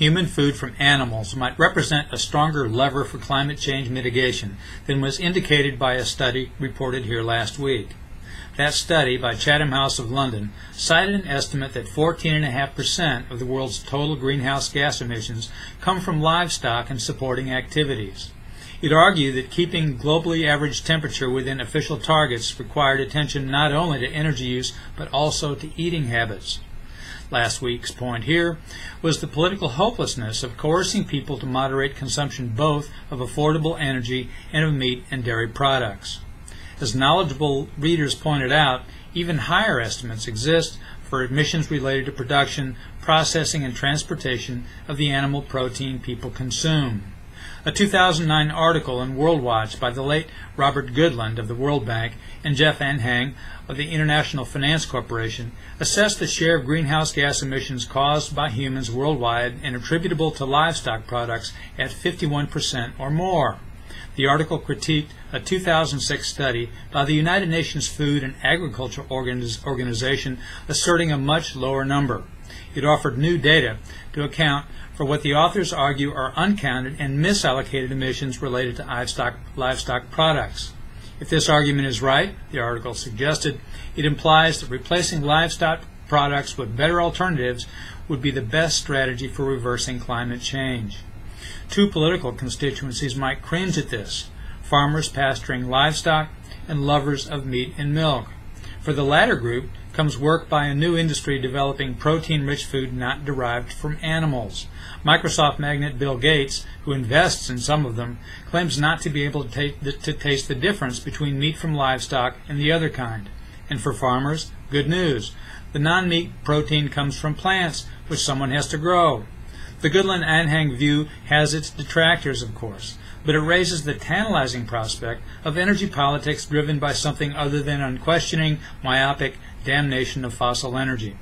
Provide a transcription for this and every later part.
human food from animals might represent a stronger lever for climate change mitigation than was indicated by a study reported here last week. That study by Chatham House of London cited an estimate that 14.5% of the world's total greenhouse gas emissions come from livestock and supporting activities. It argued that keeping globally average temperature within official targets required attention not only to energy use but also to eating habits. Last week's point here was the political hopelessness of coercing people to moderate consumption both of affordable energy and of meat and dairy products. As knowledgeable readers pointed out, even higher estimates exist for emissions related to production, processing, and transportation of the animal protein people consume. A 2009 article in World Watch by the late Robert Goodland of the World Bank and Jeff Anhang of the International Finance Corporation assessed the share of greenhouse gas emissions caused by humans worldwide and attributable to livestock products at 51% or more. The article critiqued a 2006 study by the United Nations Food and Agriculture Organization asserting a much lower number. It offered new data to account for what the authors argue are uncounted and misallocated emissions related to livestock products. If this argument is right, the article suggested, it implies that replacing livestock products with better alternatives would be the best strategy for reversing climate change. Two political constituencies might cringe at this: farmers pasturing livestock and lovers of meat and milk. For the latter group comes work by a new industry developing protein-rich food not derived from animals. Microsoft magnate Bill Gates, who invests in some of them, claims not to be able to taste the difference between meat from livestock and the other kind. And for farmers, good news. The non-meat protein comes from plants, which someone has to grow. The Goodland-Anhang view has its detractors, of course, but it raises the tantalizing prospect of energy politics driven by something other than unquestioning, myopic damnation of fossil energy.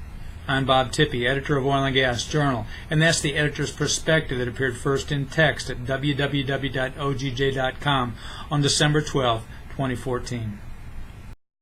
I'm Bob Tippie, editor of Oil and Gas Journal, and that's the editor's perspective that appeared first in text at www.ogj.com on December 12, 2014.